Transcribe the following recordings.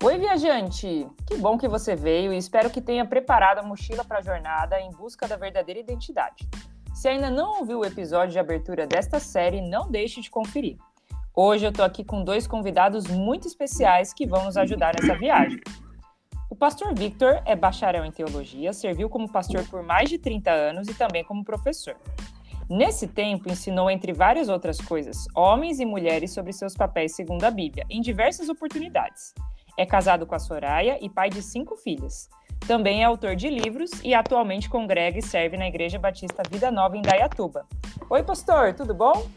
Oi, viajante! Que bom que você veio e espero que tenha preparado a mochila para a jornada em busca da verdadeira identidade. Se ainda não ouviu o episódio de abertura desta série, não deixe de conferir. Hoje eu estou aqui com dois convidados muito especiais que vão nos ajudar nessa viagem. O pastor Victor é bacharel em teologia, serviu como pastor por mais de 30 anos e também como professor. Nesse tempo, ensinou, entre várias outras coisas, homens e mulheres sobre seus papéis segundo a Bíblia, em diversas oportunidades. É casado com a Soraya e pai de 5 filhas. Também é autor de livros e atualmente congrega e serve na Igreja Batista Vida Nova em Indaiatuba. Oi, pastor, tudo bom?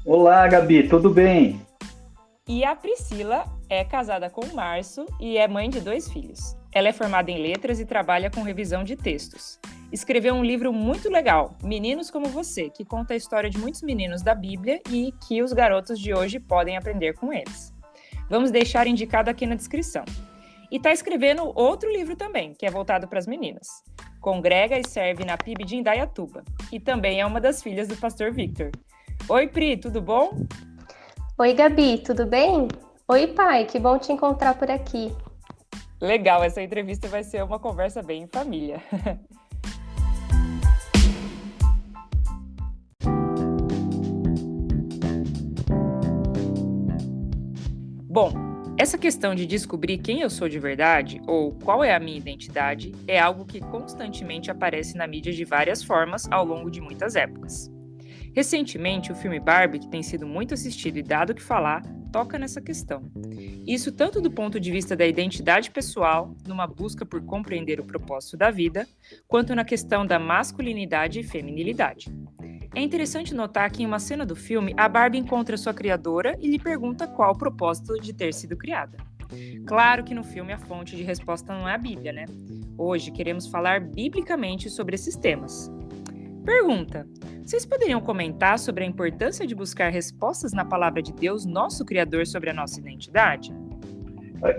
Olá, Gabi, tudo bem? E a Priscila é casada com o Márcio e é mãe de 2 filhos. Ela é formada em letras e trabalha com revisão de textos. Escreveu um livro muito legal, Meninos Como Você, que conta a história de muitos meninos da Bíblia e que os garotos de hoje podem aprender com eles. Vamos deixar indicado aqui na descrição. E está escrevendo outro livro também, que é voltado para as meninas. Congrega e serve na PIB de Indaiatuba. E também é uma das filhas do pastor Victor. Oi, Pri, tudo bom? Oi, Gabi, tudo bem? Oi, pai, que bom te encontrar por aqui. Legal, essa entrevista vai ser uma conversa bem em família. Bom, essa questão de descobrir quem eu sou de verdade, ou qual é a minha identidade, é algo que constantemente aparece na mídia de várias formas ao longo de muitas épocas. Recentemente, o filme Barbie, que tem sido muito assistido e dado o que falar, toca nessa questão. Isso tanto do ponto de vista da identidade pessoal, numa busca por compreender o propósito da vida, quanto na questão da masculinidade e feminilidade. É interessante notar que em uma cena do filme, a Barbie encontra sua criadora e lhe pergunta qual o propósito de ter sido criada. Claro que no filme a fonte de resposta não é a Bíblia, né? Hoje queremos falar biblicamente sobre esses temas. Pergunta: vocês poderiam comentar sobre a importância de buscar respostas na palavra de Deus, nosso Criador, sobre a nossa identidade?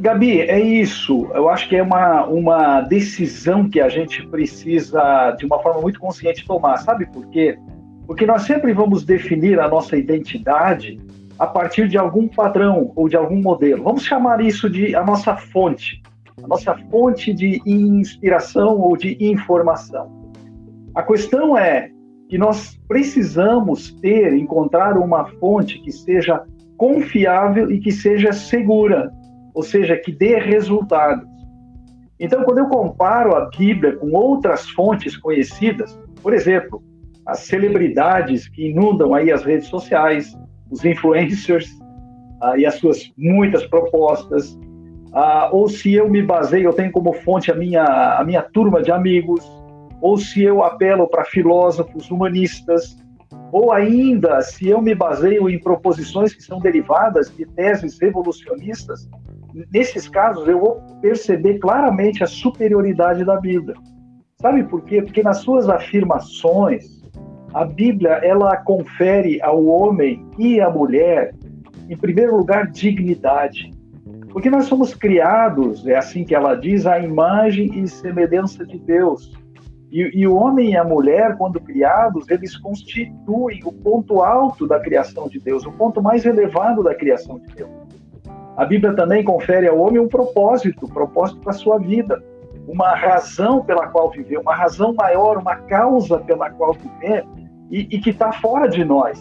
Gabi, é isso. Eu acho que é uma decisão que a gente precisa, de uma forma muito consciente, tomar. Sabe por quê? Porque nós sempre vamos definir a nossa identidade a partir de algum padrão ou de algum modelo. Vamos chamar isso de a nossa fonte de inspiração ou de informação. A questão é que nós precisamos encontrar uma fonte que seja confiável e que seja segura, ou seja, que dê resultados. Então, quando eu comparo a Bíblia com outras fontes conhecidas, por exemplo, as celebridades que inundam aí as redes sociais, os influencers e as suas muitas propostas, ou se eu me baseio, eu tenho como fonte a minha turma de amigos, ou se eu apelo para filósofos humanistas, ou ainda se eu me baseio em proposições que são derivadas de teses revolucionistas, nesses casos eu vou perceber claramente a superioridade da Bíblia. Sabe por quê? Porque nas suas afirmações, a Bíblia, ela confere ao homem e à mulher, em primeiro lugar, dignidade. Porque nós somos criados, é assim que ela diz, à imagem e semelhança de Deus. E o homem e a mulher, quando criados, eles constituem o ponto alto da criação de Deus, o ponto mais elevado da criação de Deus. A Bíblia também confere ao homem um propósito para a sua vida, uma razão pela qual viver, uma razão maior, uma causa pela qual viver, e que está fora de nós.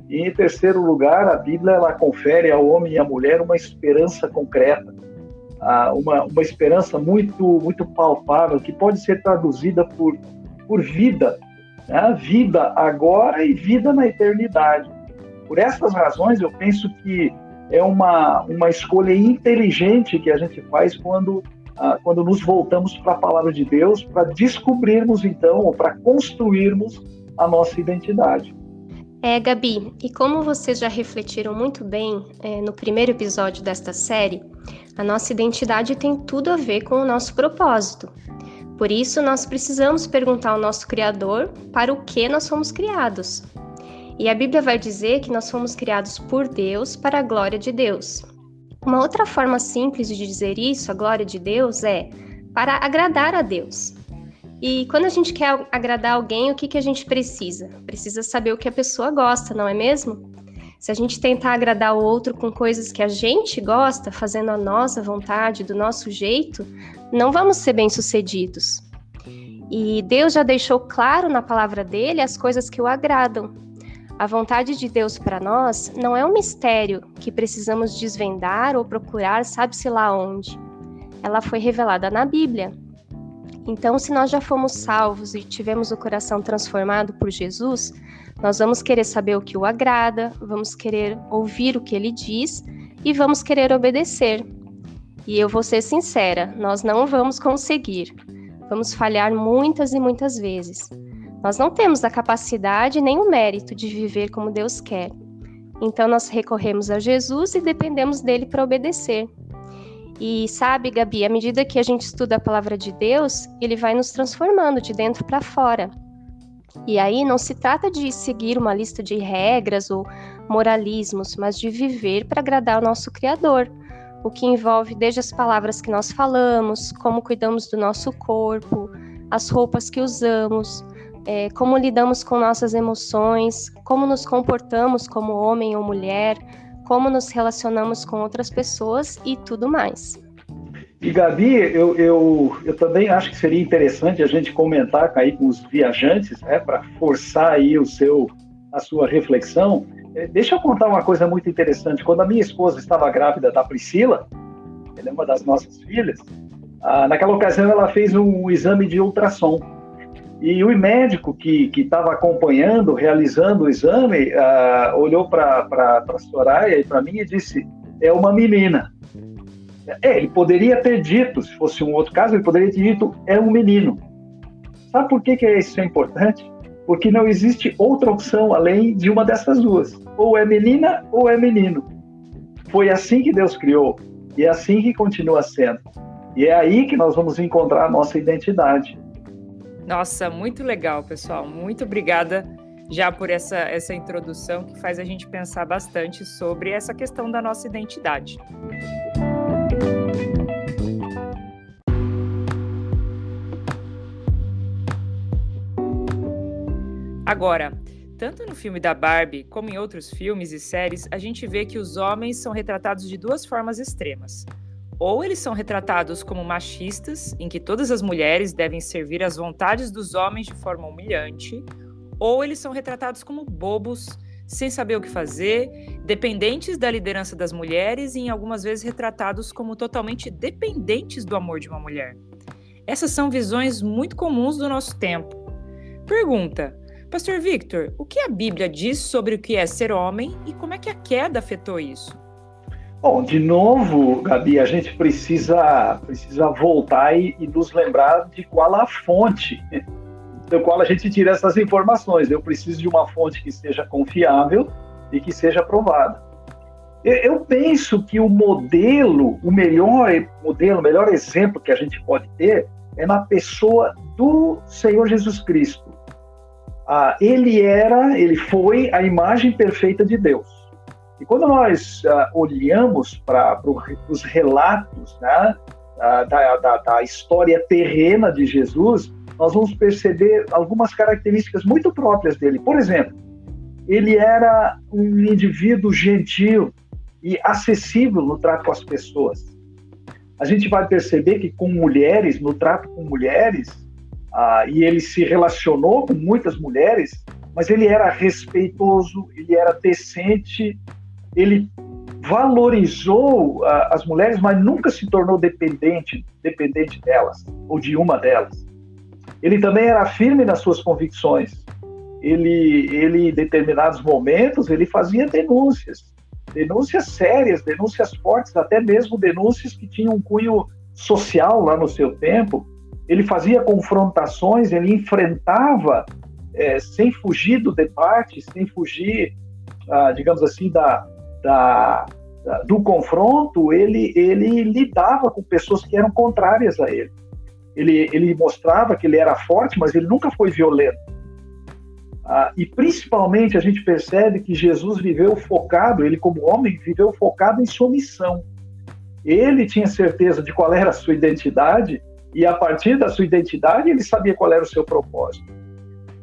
E, em terceiro lugar, a Bíblia ela confere ao homem e à mulher uma esperança concreta, uma esperança muito, muito palpável, que pode ser traduzida por vida, né? Vida agora e vida na eternidade. Por essas razões, eu penso que é uma escolha inteligente que a gente faz quando nos voltamos para a palavra de Deus, para descobrirmos, então, ou para construirmos a nossa identidade. Gabi, e como vocês já refletiram muito bem no primeiro episódio desta série, a nossa identidade tem tudo a ver com o nosso propósito. Por isso, nós precisamos perguntar ao nosso Criador para o que nós fomos criados. E a Bíblia vai dizer que nós fomos criados por Deus para a glória de Deus. Uma outra forma simples de dizer isso, a glória de Deus, é para agradar a Deus. E quando a gente quer agradar alguém, o que a gente precisa? Precisa saber o que a pessoa gosta, não é mesmo? Se a gente tentar agradar o outro com coisas que a gente gosta, fazendo a nossa vontade, do nosso jeito, não vamos ser bem-sucedidos. E Deus já deixou claro na palavra dele as coisas que o agradam. A vontade de Deus para nós não é um mistério que precisamos desvendar ou procurar sabe-se lá onde. Ela foi revelada na Bíblia. Então, se nós já fomos salvos e tivemos o coração transformado por Jesus, nós vamos querer saber o que o agrada, vamos querer ouvir o que ele diz e vamos querer obedecer. E eu vou ser sincera, nós não vamos conseguir. Vamos falhar muitas e muitas vezes. Nós não temos a capacidade nem o mérito de viver como Deus quer. Então, nós recorremos a Jesus e dependemos dele para obedecer. E sabe, Gabi, à medida que a gente estuda a palavra de Deus, ele vai nos transformando de dentro para fora. E aí não se trata de seguir uma lista de regras ou moralismos, mas de viver para agradar o nosso Criador, o que envolve desde as palavras que nós falamos, como cuidamos do nosso corpo, as roupas que usamos, como lidamos com nossas emoções, como nos comportamos como homem ou mulher, como nos relacionamos com outras pessoas e tudo mais. E Gabi, eu também acho que seria interessante a gente comentar aí com os viajantes, para forçar aí a sua reflexão. Deixa eu contar uma coisa muito interessante. Quando a minha esposa estava grávida da Priscila, ela é uma das nossas filhas, naquela ocasião ela fez um exame de ultrassom. E o médico que estava acompanhando, realizando o exame, olhou para a Soraya e para mim e disse, é uma menina. Ele poderia ter dito, se fosse um outro caso, ele poderia ter dito, é um menino. Sabe por que isso é importante? Porque não existe outra opção além de uma dessas duas. Ou é menina ou é menino. Foi assim que Deus criou. E é assim que continua sendo. E é aí que nós vamos encontrar a nossa identidade. Nossa, muito legal, pessoal. Muito obrigada já por essa introdução que faz a gente pensar bastante sobre essa questão da nossa identidade. Agora, tanto no filme da Barbie como em outros filmes e séries, a gente vê que os homens são retratados de duas formas extremas. Ou eles são retratados como machistas, em que todas as mulheres devem servir às vontades dos homens de forma humilhante, ou eles são retratados como bobos, sem saber o que fazer, dependentes da liderança das mulheres e em algumas vezes retratados como totalmente dependentes do amor de uma mulher. Essas são visões muito comuns do nosso tempo. Pergunta: Pastor Victor, o que a Bíblia diz sobre o que é ser homem e como é que a queda afetou isso? Bom, de novo, Gabi, a gente precisa voltar e nos lembrar de qual a fonte do qual a gente tira essas informações. Eu preciso de uma fonte que seja confiável e que seja aprovada. Eu penso que o melhor exemplo que a gente pode ter é na pessoa do Senhor Jesus Cristo. Ele foi a imagem perfeita de Deus. E quando nós olhamos para os relatos, né, da história terrena de Jesus, nós vamos perceber algumas características muito próprias dele. Por exemplo, ele era um indivíduo gentil e acessível no trato com as pessoas. A gente vai perceber que no trato com mulheres, e ele se relacionou com muitas mulheres, mas ele era respeitoso, ele era decente, ele valorizou as mulheres, mas nunca se tornou dependente delas, ou de uma delas. Ele também era firme nas suas convicções. Ele em determinados momentos, ele fazia denúncias sérias, denúncias fortes, até mesmo denúncias que tinham um cunho social lá no seu tempo. Ele fazia confrontações, ele enfrentava, sem fugir do debate, sem fugir, digamos assim, do confronto. Ele lidava com pessoas que eram contrárias a ele. Ele mostrava que ele era forte, mas ele nunca foi violento. E principalmente a gente percebe que Jesus viveu focado, ele como homem viveu focado em sua missão. Ele tinha certeza de qual era a sua identidade, e a partir da sua identidade ele sabia qual era o seu propósito.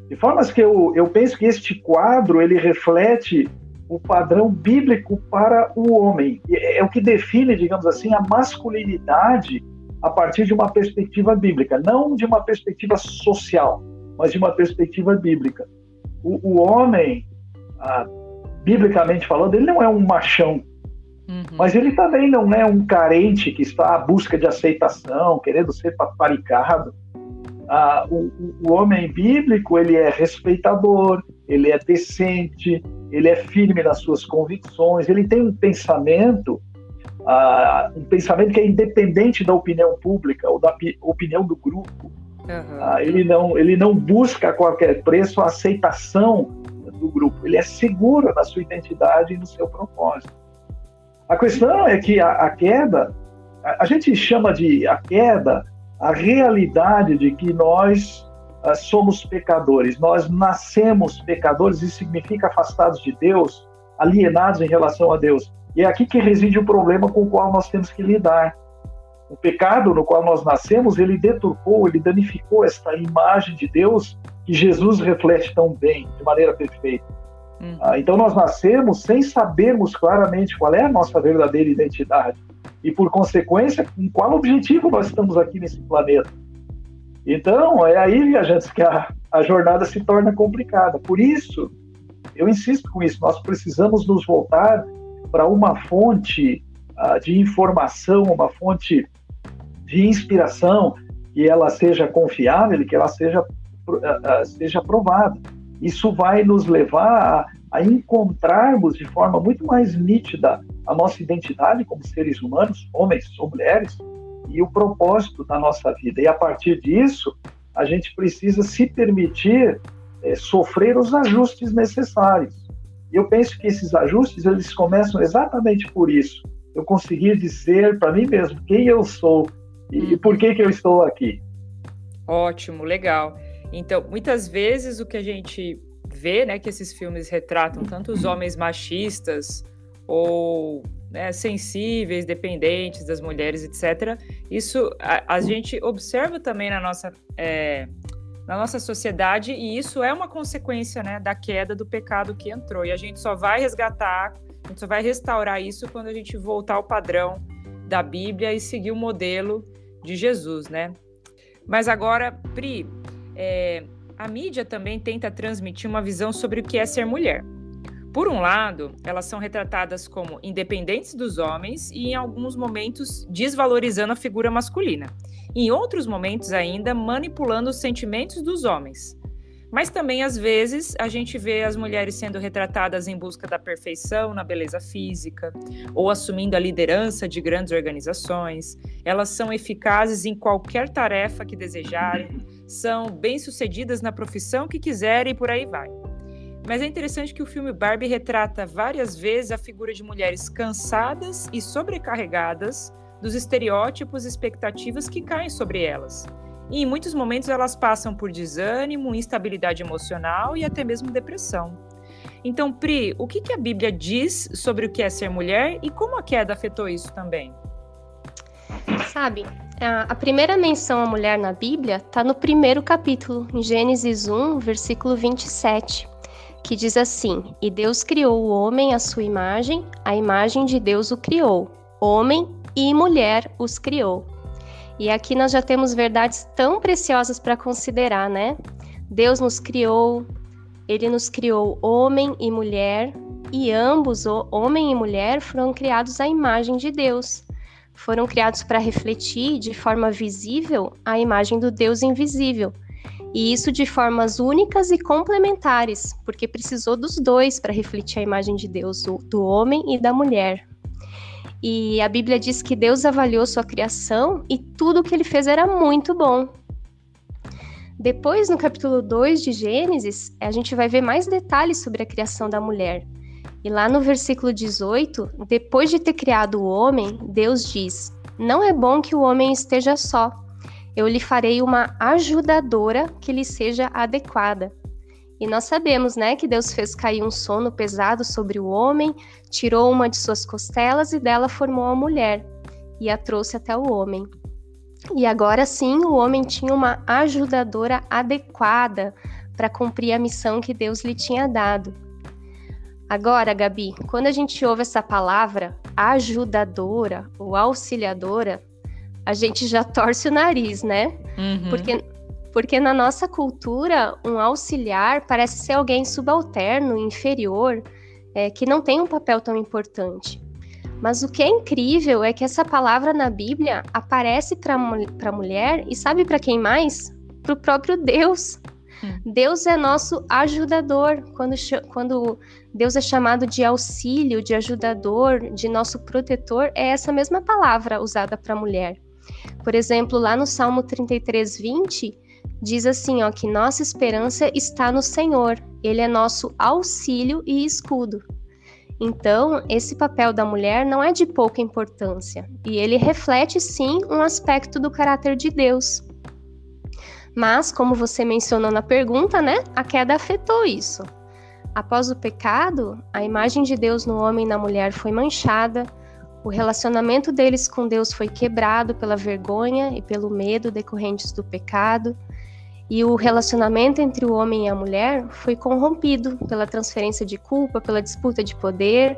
De formas que eu penso que este quadro ele reflete o padrão bíblico para o homem. É o que define, digamos assim, a masculinidade a partir de uma perspectiva bíblica, não de uma perspectiva social, mas de uma perspectiva bíblica. O homem, biblicamente falando, ele não é um machão, mas ele também não é um carente que está à busca de aceitação, querendo ser paparicado. O homem bíblico, ele é respeitador, ele é decente, ele é firme nas suas convicções, ele tem um pensamento que é independente da opinião pública ou da opinião do grupo. Ele não busca a qualquer preço a aceitação do grupo, ele é seguro na sua identidade e no seu propósito. A questão é que a queda, a gente chama de a queda a realidade de que nós somos pecadores, nós nascemos pecadores, isso significa afastados de Deus, alienados em relação a Deus. E é aqui que reside o problema com o qual nós temos que lidar. O pecado no qual nós nascemos, ele deturpou, ele danificou esta imagem de Deus que Jesus reflete tão bem, de maneira perfeita. Então nós nascemos sem sabermos claramente qual é a nossa verdadeira identidade e, por consequência, com qual objetivo nós estamos aqui nesse planeta. Então, é aí, viajantes, que a jornada se torna complicada. Por isso, eu insisto com isso, nós precisamos nos voltar para uma fonte de informação, uma fonte de inspiração, que ela seja confiável e que ela seja aprovada. Isso vai nos levar a encontrarmos de forma muito mais nítida a nossa identidade como seres humanos, homens ou mulheres, e o propósito da nossa vida. E a partir disso, a gente precisa se permitir sofrer os ajustes necessários. E eu penso que esses ajustes, eles começam exatamente por isso. Eu conseguir dizer para mim mesmo quem eu sou e por que eu estou aqui. Ótimo, legal. Então, muitas vezes o que a gente vê, né, que esses filmes retratam tanto os homens machistas ou sensíveis, dependentes das mulheres, etc. Isso a gente observa também na nossa sociedade, e isso é uma consequência, né, da queda do pecado que entrou. E a gente só vai resgatar, a gente só vai restaurar isso quando a gente voltar ao padrão da Bíblia e seguir o modelo de Jesus, né? Mas agora, Pri, a mídia também tenta transmitir uma visão sobre o que é ser mulher. Por um lado, elas são retratadas como independentes dos homens e, em alguns momentos, desvalorizando a figura masculina. Em outros momentos, ainda, manipulando os sentimentos dos homens. Mas também, às vezes, a gente vê as mulheres sendo retratadas em busca da perfeição na beleza física, ou assumindo a liderança de grandes organizações. Elas são eficazes em qualquer tarefa que desejarem, são bem-sucedidas na profissão que quiserem e por aí vai. Mas é interessante que o filme Barbie retrata várias vezes a figura de mulheres cansadas e sobrecarregadas dos estereótipos e expectativas que caem sobre elas. E em muitos momentos elas passam por desânimo, instabilidade emocional e até mesmo depressão. Então, Pri, o que a Bíblia diz sobre o que é ser mulher e como a queda afetou isso também? Sabe, a primeira menção à mulher na Bíblia está no primeiro capítulo, em Gênesis 1, versículo 27, que diz assim: E Deus criou o homem à sua imagem, a imagem de Deus o criou, homem e mulher os criou. E aqui nós já temos verdades tão preciosas para considerar, né? Deus nos criou, Ele nos criou homem e mulher, e ambos, homem e mulher, foram criados à imagem de Deus. Foram criados para refletir de forma visível a imagem do Deus invisível. E isso de formas únicas e complementares, porque precisou dos dois para refletir a imagem de Deus, do homem e da mulher. E a Bíblia diz que Deus avaliou sua criação e tudo o que ele fez era muito bom. Depois, no capítulo 2 de Gênesis, a gente vai ver mais detalhes sobre a criação da mulher. E lá no versículo 18, depois de ter criado o homem, Deus diz: Não é bom que o homem esteja só. Eu lhe farei uma ajudadora que lhe seja adequada. E nós sabemos, né, que Deus fez cair um sono pesado sobre o homem, tirou uma de suas costelas e dela formou a mulher, e a trouxe até o homem. E agora sim, o homem tinha uma ajudadora adequada para cumprir a missão que Deus lhe tinha dado. Agora, Gabi, quando a gente ouve essa palavra ajudadora ou auxiliadora, a gente já torce o nariz, né? Uhum. Porque na nossa cultura, um auxiliar parece ser alguém subalterno, inferior, que não tem um papel tão importante. Mas o que é incrível é que essa palavra na Bíblia aparece para a mulher e sabe para quem mais? Para o próprio Deus. Deus é nosso ajudador. Quando Deus é chamado de auxílio, de ajudador, de nosso protetor, é essa mesma palavra usada para a mulher. Por exemplo, lá no Salmo 33:20, diz assim, ó, que nossa esperança está no Senhor. Ele é nosso auxílio e escudo. Então, esse papel da mulher não é de pouca importância, e ele reflete, sim, um aspecto do caráter de Deus. Mas, como você mencionou na pergunta, né, a queda afetou isso. Após o pecado, a imagem de Deus no homem e na mulher foi manchada, o relacionamento deles com Deus foi quebrado pela vergonha e pelo medo decorrentes do pecado, e o relacionamento entre o homem e a mulher foi corrompido pela transferência de culpa, pela disputa de poder,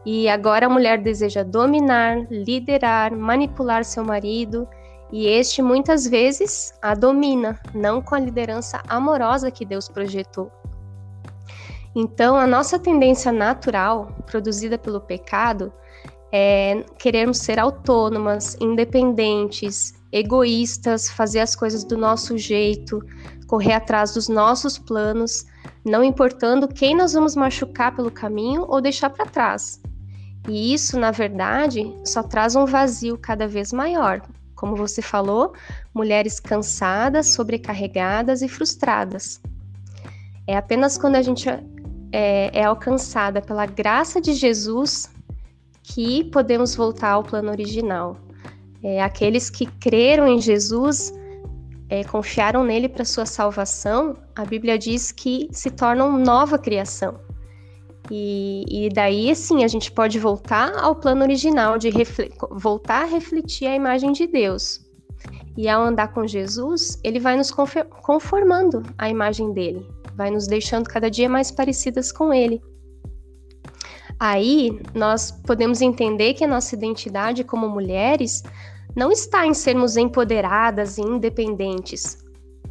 e agora a mulher deseja dominar, liderar, manipular seu marido, e este muitas vezes a domina, não com a liderança amorosa que Deus projetou. Então, a nossa tendência natural, produzida pelo pecado, é querermos ser autônomas, independentes, egoístas, fazer as coisas do nosso jeito, correr atrás dos nossos planos, não importando quem nós vamos machucar pelo caminho ou deixar para trás. E isso, na verdade, só traz um vazio cada vez maior. Como você falou, mulheres cansadas, sobrecarregadas e frustradas. É apenas quando a gente é alcançada pela graça de Jesus que podemos voltar ao plano original. Aqueles que creram em Jesus, confiaram nele para sua salvação, a Bíblia diz que se tornam nova criação. E daí, assim, a gente pode voltar ao plano original, de voltar a refletir a imagem de Deus. E ao andar com Jesus, ele vai nos conformando à imagem dele, vai nos deixando cada dia mais parecidas com ele. Aí, nós podemos entender que a nossa identidade como mulheres não está em sermos empoderadas e independentes.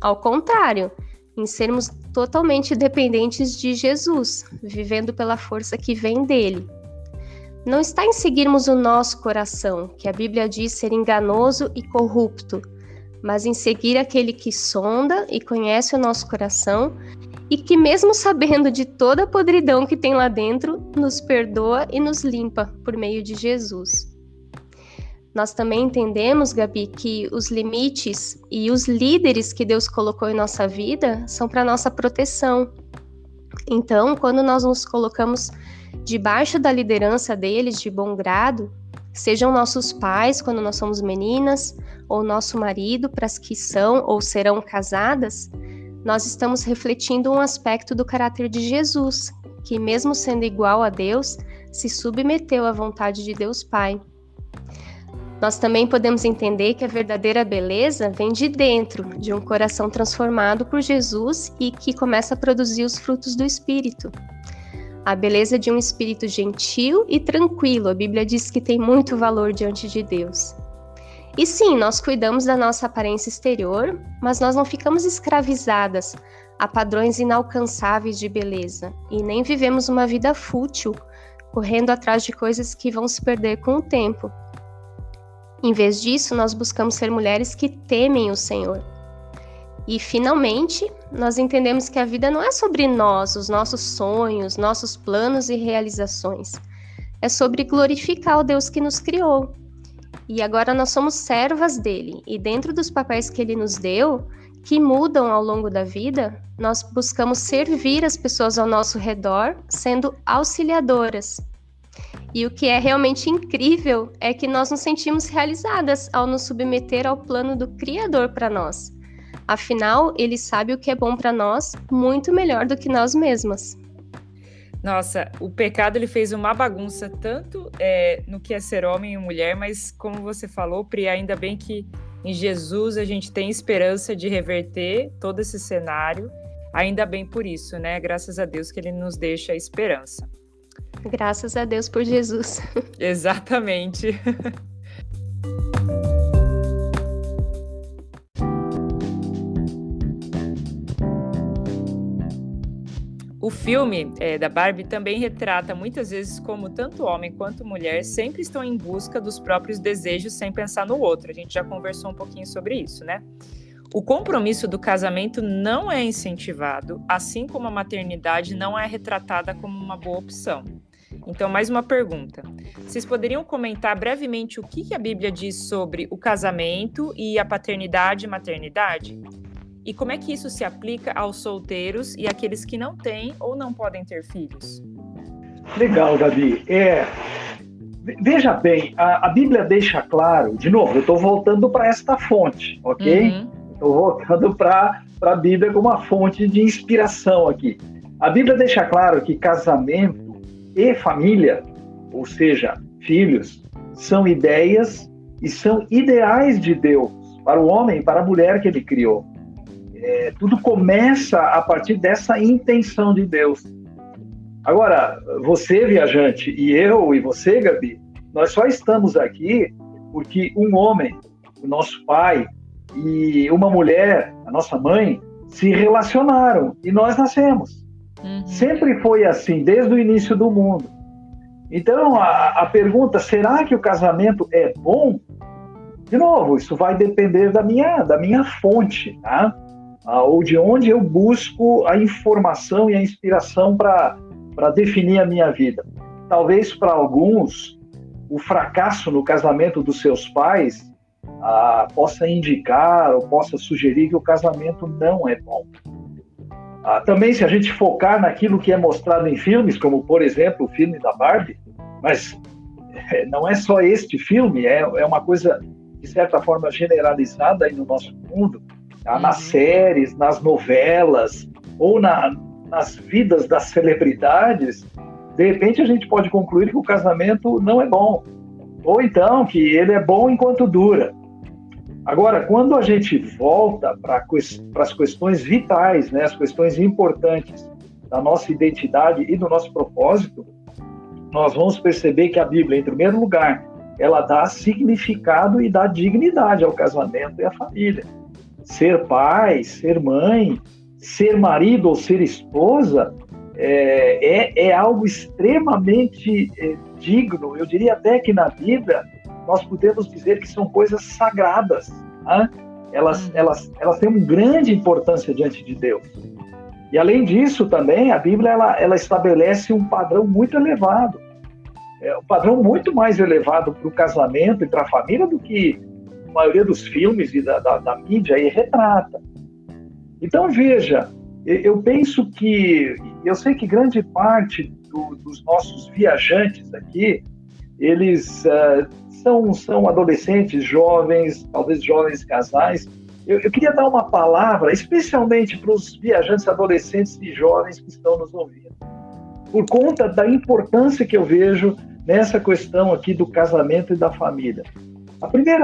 Ao contrário, em sermos totalmente dependentes de Jesus, vivendo pela força que vem dele. Não está em seguirmos o nosso coração, que a Bíblia diz ser enganoso e corrupto, mas em seguir aquele que sonda e conhece o nosso coração e que, mesmo sabendo de toda a podridão que tem lá dentro, nos perdoa e nos limpa por meio de Jesus. Nós também entendemos, Gabi, que os limites e os líderes que Deus colocou em nossa vida são para nossa proteção. Então, quando nós nos colocamos debaixo da liderança deles de bom grado, sejam nossos pais quando nós somos meninas, ou nosso marido para as que são ou serão casadas, nós estamos refletindo um aspecto do caráter de Jesus, que mesmo sendo igual a Deus, se submeteu à vontade de Deus Pai. Nós também podemos entender que a verdadeira beleza vem de dentro, de um coração transformado por Jesus e que começa a produzir os frutos do Espírito. A beleza de um espírito gentil e tranquilo, a Bíblia diz que tem muito valor diante de Deus. E sim, nós cuidamos da nossa aparência exterior, mas nós não ficamos escravizadas a padrões inalcançáveis de beleza e nem vivemos uma vida fútil, correndo atrás de coisas que vão se perder com o tempo. Em vez disso, nós buscamos ser mulheres que temem o Senhor. E, finalmente, nós entendemos que a vida não é sobre nós, os nossos sonhos, nossos planos e realizações. É sobre glorificar o Deus que nos criou. E agora nós somos servas dele. E dentro dos papéis que ele nos deu, que mudam ao longo da vida, nós buscamos servir as pessoas ao nosso redor, sendo auxiliadoras. E o que é realmente incrível é que nós nos sentimos realizadas ao nos submeter ao plano do Criador para nós. Afinal, ele sabe o que é bom para nós muito melhor do que nós mesmas. Nossa, o pecado ele fez uma bagunça tanto no que é ser homem e mulher, mas como você falou, Pri, ainda bem que em Jesus a gente tem esperança de reverter todo esse cenário. Ainda bem por isso, né? Graças a Deus que ele nos deixa a esperança. Graças a Deus por Jesus. Exatamente. O filme da Barbie também retrata muitas vezes como tanto homem quanto mulher sempre estão em busca dos próprios desejos sem pensar no outro. A gente já conversou um pouquinho sobre isso, né? O compromisso do casamento não é incentivado, assim como a maternidade não é retratada como uma boa opção. Então, mais uma pergunta. Vocês poderiam comentar brevemente o que a Bíblia diz sobre o casamento e a paternidade e maternidade? E como é que isso se aplica aos solteiros e àqueles que não têm ou não podem ter filhos? Legal, Gabi. Veja bem, a Bíblia deixa claro, de novo, eu estou voltando para esta fonte, ok? Estou voltando para a Bíblia como uma fonte de inspiração aqui. A Bíblia deixa claro que casamento e família, ou seja, filhos, são ideias e são ideais de Deus para o homem e para a mulher que ele criou. Tudo começa a partir dessa intenção de Deus. Agora, você, viajante, e eu e você, Gabi, nós só estamos aqui porque um homem, o nosso pai, e uma mulher, a nossa mãe, se relacionaram e nós nascemos. Sempre foi assim, desde o início do mundo. Então, a pergunta, será que o casamento é bom? De novo, isso vai depender da minha fonte, tá? Ou de onde eu busco a informação e a inspiração para definir a minha vida. Talvez para alguns, o fracasso no casamento dos seus pais possa indicar ou possa sugerir que o casamento não é bom. Também, se a gente focar naquilo que é mostrado em filmes, como, por exemplo, o filme da Barbie, mas não é só este filme, é uma coisa, de certa forma, generalizada aí no nosso mundo, nas séries, nas novelas, ou nas vidas das celebridades, de repente a gente pode concluir que o casamento não é bom, ou então que ele é bom enquanto dura. Agora, quando a gente volta para as questões vitais, né, as questões importantes da nossa identidade e do nosso propósito, nós vamos perceber que a Bíblia, em primeiro lugar, ela dá significado e dá dignidade ao casamento e à família. Ser pai, ser mãe, ser marido ou ser esposa é algo extremamente digno. Eu diria até que na Bíblia nós podemos dizer que são coisas sagradas. Né? Elas têm uma grande importância diante de Deus. E além disso também, a Bíblia ela estabelece um padrão muito elevado. Um padrão muito mais elevado para o casamento e para a família do que a maioria dos filmes e da mídia aí retrata. Então, veja, eu penso que, eu sei que grande parte dos nossos viajantes aqui, eles são adolescentes, jovens, talvez jovens casais. Eu queria dar uma palavra, especialmente para os viajantes adolescentes e jovens que estão nos ouvindo, por conta da importância que eu vejo nessa questão aqui do casamento e da família. O primeiro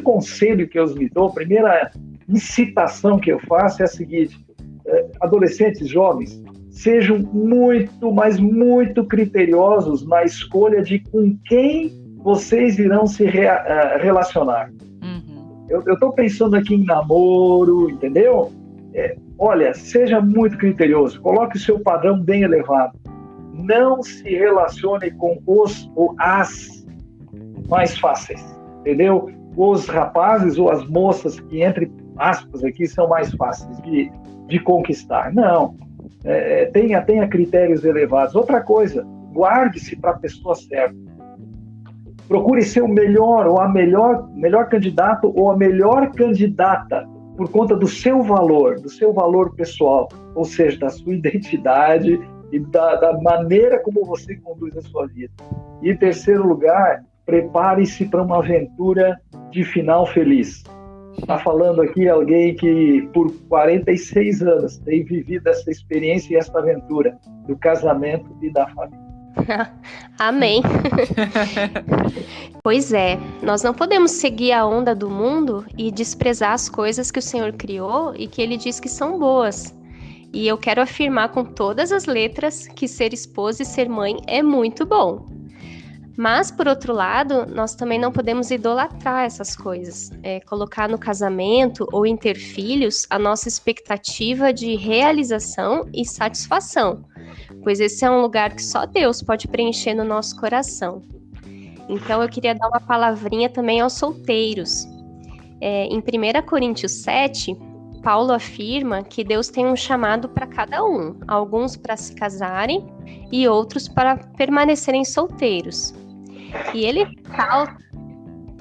conselho que eu me dou, a primeira incitação que eu faço é a seguinte: adolescentes, jovens, sejam muito, mas muito criteriosos na escolha de com quem vocês irão se relacionar. Eu estou pensando aqui em namoro, entendeu? Olha, seja muito criterioso, coloque o seu padrão bem elevado. Não se relacione com os ou as mais fáceis, entendeu? Os rapazes ou as moças que, entre aspas, aqui são mais fáceis de conquistar. Não. Tenha critérios elevados. Outra coisa, guarde-se para a pessoa certa. Procure ser o melhor ou a melhor candidato ou a melhor candidata por conta do seu valor pessoal, ou seja, da sua identidade e da maneira como você conduz a sua vida. E em terceiro lugar, prepare-se para uma aventura de final feliz. Está falando aqui alguém que por 46 anos tem vivido essa experiência e essa aventura do casamento e da família. Amém. Pois é, nós não podemos seguir a onda do mundo e desprezar as coisas que o Senhor criou e que Ele diz que são boas. E eu quero afirmar com todas as letras que ser esposa e ser mãe é muito bom. Mas, por outro lado, nós também não podemos idolatrar essas coisas. Colocar no casamento ou em ter filhos a nossa expectativa de realização e satisfação, pois esse é um lugar que só Deus pode preencher no nosso coração. Então, eu queria dar uma palavrinha também aos solteiros. Em 1 Coríntios 7, Paulo afirma que Deus tem um chamado para cada um, alguns para se casarem e outros para permanecerem solteiros. E ele fala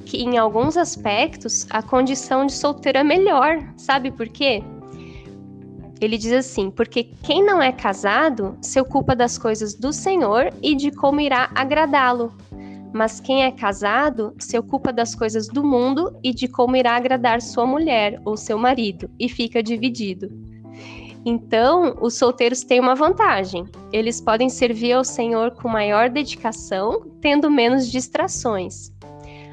que, em alguns aspectos, a condição de solteiro é melhor. Sabe por quê? Ele diz assim: porque quem não é casado se ocupa das coisas do Senhor e de como irá agradá-lo. Mas quem é casado se ocupa das coisas do mundo e de como irá agradar sua mulher ou seu marido, e fica dividido. Então, os solteiros têm uma vantagem. Eles podem servir ao Senhor com maior dedicação, tendo menos distrações.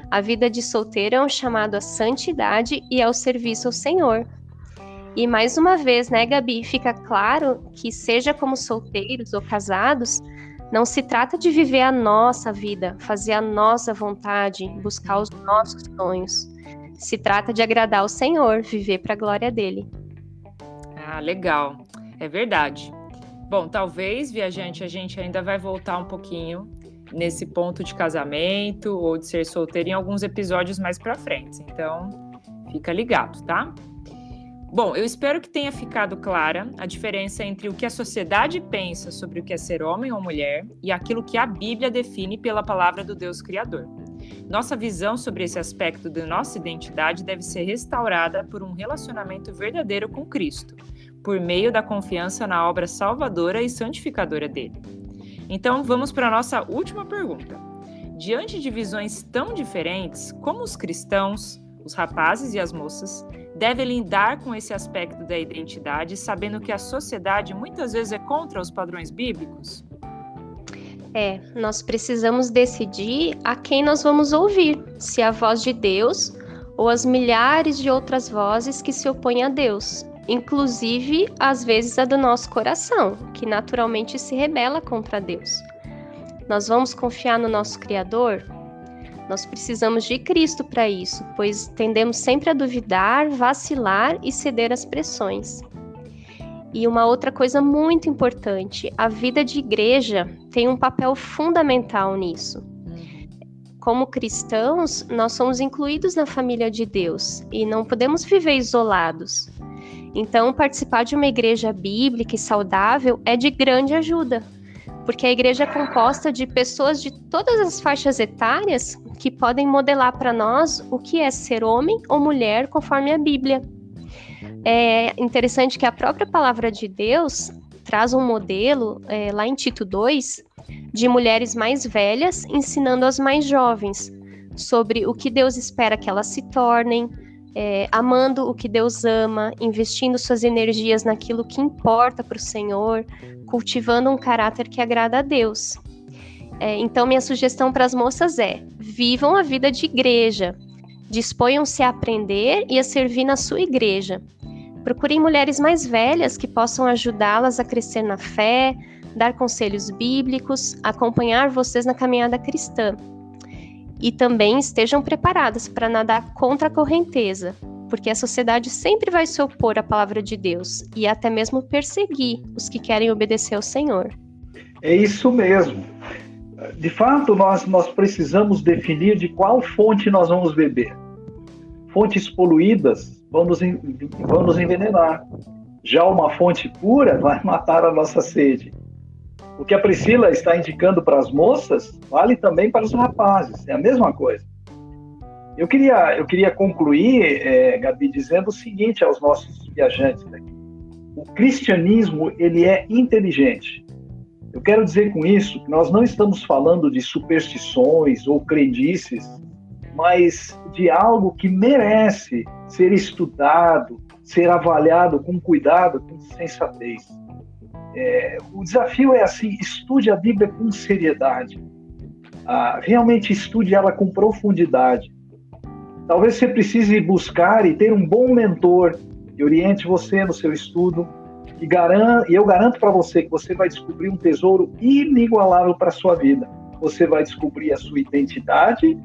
A vida de solteiro é um chamado à santidade e ao serviço ao Senhor. E mais uma vez, né, Gabi, fica claro que seja como solteiros ou casados, não se trata de viver a nossa vida, fazer a nossa vontade, buscar os nossos sonhos. Se trata de agradar ao Senhor, viver para a glória dele. Ah, legal. É verdade. Bom, talvez, viajante, a gente ainda vai voltar um pouquinho nesse ponto de casamento ou de ser solteiro em alguns episódios mais para frente. Então, fica ligado, tá? Bom, eu espero que tenha ficado clara a diferença entre o que a sociedade pensa sobre o que é ser homem ou mulher e aquilo que a Bíblia define pela palavra do Deus Criador. Nossa visão sobre esse aspecto da nossa identidade deve ser restaurada por um relacionamento verdadeiro com Cristo, por meio da confiança na obra salvadora e santificadora dele. Então, vamos para a nossa última pergunta. Diante de visões tão diferentes, como os cristãos, os rapazes e as moças, devem lidar com esse aspecto da identidade, sabendo que a sociedade muitas vezes é contra os padrões bíblicos? Nós precisamos decidir a quem nós vamos ouvir, se a voz de Deus ou as milhares de outras vozes que se opõem a Deus, inclusive, às vezes, a do nosso coração, que naturalmente se rebela contra Deus. Nós vamos confiar no nosso Criador? Nós precisamos de Cristo para isso, pois tendemos sempre a duvidar, vacilar e ceder às pressões. E uma outra coisa muito importante, a vida de igreja tem um papel fundamental nisso. Como cristãos, nós somos incluídos na família de Deus e não podemos viver isolados. Então, participar de uma igreja bíblica e saudável é de grande ajuda, porque a igreja é composta de pessoas de todas as faixas etárias que podem modelar para nós o que é ser homem ou mulher conforme a Bíblia. É interessante que a própria palavra de Deus traz um modelo, lá em Tito 2, de mulheres mais velhas ensinando as mais jovens sobre o que Deus espera que elas se tornem, amando o que Deus ama, investindo suas energias naquilo que importa para o Senhor, cultivando um caráter que agrada a Deus. Então, minha sugestão para as moças vivam a vida de igreja, disponham-se a aprender e a servir na sua igreja. Procurem mulheres mais velhas que possam ajudá-las a crescer na fé, dar conselhos bíblicos, acompanhar vocês na caminhada cristã. E também estejam preparadas para nadar contra a correnteza, porque a sociedade sempre vai se opor à palavra de Deus e até mesmo perseguir os que querem obedecer ao Senhor. É isso mesmo. De fato, nós precisamos definir de qual fonte nós vamos beber. Fontes poluídas vão nos envenenar. Já uma fonte pura vai matar a nossa sede. O que a Priscila está indicando para as moças vale também para os rapazes. É a mesma coisa. Eu queria concluir, Gabi, dizendo o seguinte aos nossos viajantes aqui. O cristianismo, ele é inteligente. Eu quero dizer com isso que nós não estamos falando de superstições ou crendices, mas de algo que merece ser estudado, ser avaliado com cuidado, com sensatez. O desafio é assim: estude a Bíblia com seriedade, realmente estude ela com profundidade. Talvez você precise buscar e ter um bom mentor que oriente você no seu estudo, E eu garanto para você que você vai descobrir um tesouro inigualável para a sua vida. Você vai descobrir a sua identidade,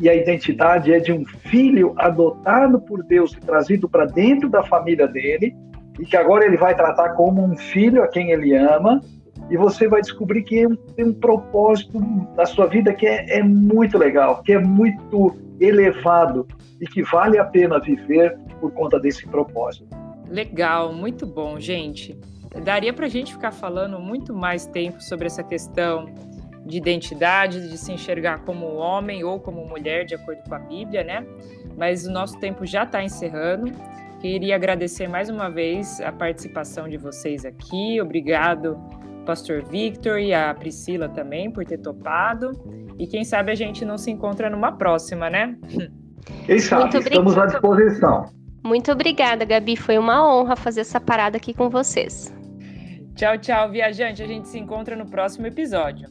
e a identidade é de um filho adotado por Deus e trazido para dentro da família dele, e que agora ele vai tratar como um filho a quem ele ama, e você vai descobrir que tem um propósito na sua vida que é muito legal, que é muito elevado e que vale a pena viver por conta desse propósito. Legal, muito bom, gente. Daria para a gente ficar falando muito mais tempo sobre essa questão de identidade, de se enxergar como homem ou como mulher, de acordo com a Bíblia, né? Mas o nosso tempo já está encerrando. Queria agradecer mais uma vez a participação de vocês aqui. Obrigado, Pastor Victor, e a Priscila também por ter topado. E quem sabe a gente não se encontra numa próxima, né? Quem sabe, estamos à disposição. Muito obrigada, Gabi. Foi uma honra fazer essa parada aqui com vocês. Tchau, tchau, viajante. A gente se encontra no próximo episódio.